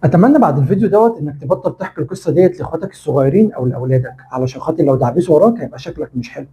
اتمنى بعد الفيديو دوت انك تبطل تحكي القصه ديت لاخواتك الصغيرين او لاولادك، علشان خاطر لو دعبسوا وراك هيبقى شكلك مش حلو.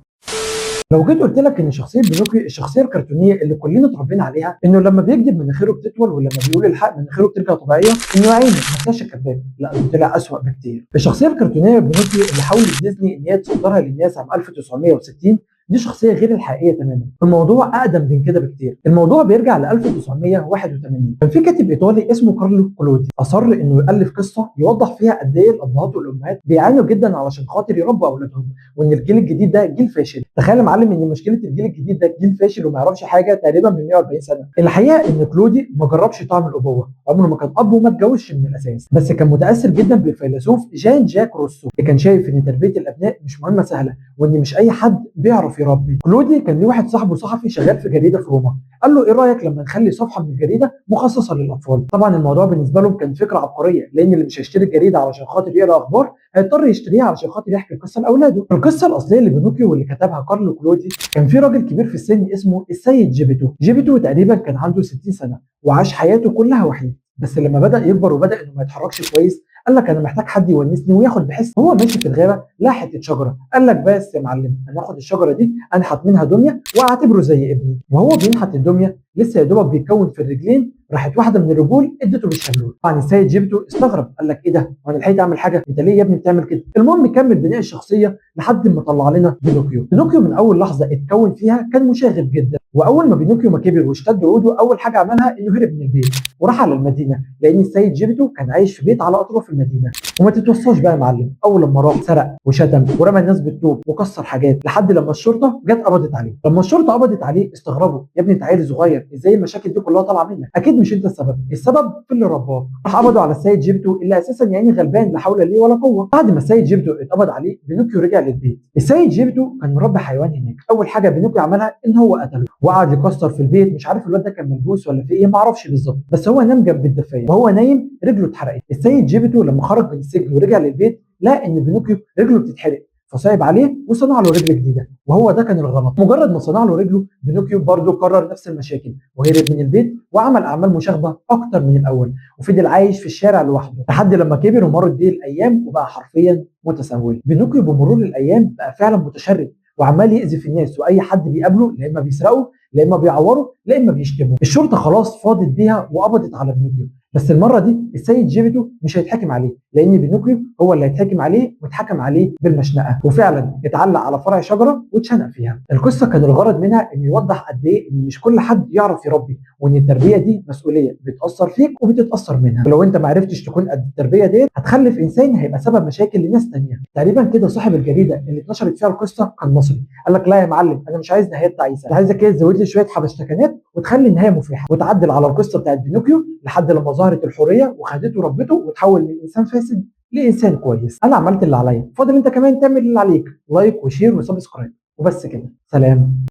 لو جيت قلت لك ان شخصيه بينوكيو الشخصيه الكرتونيه اللي كلنا اتربينا عليها، انه لما بيكذب مناخيره بتطول ولما بيقول الحق مناخيره بترجع طبيعيه، انه يا عيني ما طلعش كذاب، لا ده طلع اسوء بكتير. الشخصيه الكرتونيه بينوكيو اللي حاولت ديزني ان هي تصدرها للناس عام 1960 دي شخصيه غير الحقيقيه تماما. الموضوع اقدم من كده بكتير. الموضوع بيرجع ل 1981. كان في كاتب ايطالي اسمه كارلو كولودي اصر انه يالف قصه يوضح فيها قد ايه الابهات والامهات بيعانوا جدا علشان خاطر يربوا اولادهم، وان الجيل الجديد ده جيل فاشل. تخيل يا معلم ان مشكله الجيل الجديد ده جيل فاشل وما يعرفش حاجه تقريبا من 140 سنه. الحقيقه ان كلودي ما جربش طعم الابوه، عمره ما كان اب وما اتجوزش من الاساس، بس كان متاثر جدا بالفيلسوف جان جاك روسو اللي كان شايف ان تربيه الابناء مش مهمه سهله، وان مش اي حد بيعرف يربي. كلودي كان ليه واحد صاحبه صحفي شغال في جريده في روما، قال له ايه رايك لما نخلي صفحه من الجريده مخصصه للاطفال؟ طبعا الموضوع بالنسبه لهم كان فكره عبقريه، لان اللي مش هيشتري الجريده علشان خاطر يقرا اخبار هيضطر يشتريها علشان خاطر يحكي القصه لاولاده. القصه الاصليه لبينوكيو واللي كتبها كارلو كلودي كان في راجل كبير في السن اسمه السيد جيبيتو. جيبيتو تقريبا كان عنده 60 سنه وعاش حياته كلها وحيد، بس لما بدا يكبر وبدا انه ما يتحركش كويس قال لك انا محتاج حد يونسني وياخد بحس. هو ماشي في الغابه لقى حته شجره، قال لك بس يا معلم انا هاخد الشجره دي انحت منها دميه واعتبره زي ابني. وهو بينحت الدميه لسه يا دوبك بيتكون في الرجلين، راحت واحده من الرجول ادته بالشلول. طبعا السيد جيبته استغرب، قال لك ايه ده؟ وانا لحقت اعمل حاجه؟ انت ليه يا ابني بتعمل كده؟ المهم كمل بناء الشخصيه لحد ما طلع لنا بينوكيو. بينوكيو من اول لحظه اتكون فيها كان مشاغب جدا، واول ما بينوكيو ما كبر واشتد عوده اول حاجه عملها انه هرب من البيت وراح على المدينه، لان السيد جيبته كان عايش في بيت على اطراف المدينه. وما تتوصاش بقى يا معلم، اول لما راح سرق وشتم ورمى الناس بالطوب وكسر حاجات لحد لما الشرطه جت قبضت عليه. لما الشرطه قبضت عليه استغربوا، يا ابني انت عيل صغير ازاي المشاكل دي كلها طالعه منك؟ اكيد مش انت السبب في اللي رباه. راح قبضوا على السيد جيبتو اللي اساسا يعني غلبان لا حول ليه ولا قوه. بعد ما السيد جيبتو اتقبض عليه بينوكيو رجع للبيت. السيد جيبتو كان مربي حيوان هناك، اول حاجه بينوكيو عملها ان هو قتله وقعد يكسر في البيت. مش عارف الواد ده كان ملبوس ولا في ايه، ما اعرفش بالظبط، بس هو نام جنب الدفايه وهو نايم رجله اتحرقت. السيد جيبتو لما خرج من السجن ورجع للبيت لقى ان بينوكيو رجله بتتحرق، فصعب عليه وصنع له رجل جديده، وهو ده كان الغلط. مجرد ما صنع له رجله بينوكيو برضه كرر نفس المشاكل وهرب من البيت وعمل اعمال مشاغبه اكتر من الاول، وفضل عايش في الشارع لوحده لحد لما كبر ومرت بيه الايام وبقى حرفيا متسول. بينوكيو بمرور الايام بقى فعلا متشرد وعمال يأذي في الناس، واي حد بيقابله لا اما بيسرقه لا اما بيعوره لا اما بيشتمه. الشرطه خلاص فاضت بيها وقبضت على بينوكيو، بس المره دي السيد جيبتو مش هيتحكم عليه، لان بينوكيو هو اللي هيتحكم عليه واتحكم عليه بالمشنقه، وفعلا اتعلق على فرع شجره واتشنق فيها. القصه كان الغرض منها انه يوضح قد ايه ان مش كل حد يعرف يربي، وان التربيه دي مسؤوليه بتاثر فيك وبتتاثر منها، ولو انت ما عرفتش تكون قد التربيه ديت هتخلف انسان هيبقى سبب مشاكل لناس ثانيه. تقريبا كده صاحب الجريده اللي اتنشرت فيها القصه كان مصري، قال لك لا يا معلم انا مش عايز نهايات تعيسه، انا عايزك كده تزود لي شويه حبشتكنات وتخلي النهايه مفرحه، وتعدل على القصه بتاعت بينوكيو لحد لما ظهرت الحوريه وخدته وربته وتحول من انسان فاسد لانسان كويس. انا عملت اللي عليا، فاضل انت كمان تعمل اللي عليك، لايك وشير وسبسكرايب وبس كده. سلام.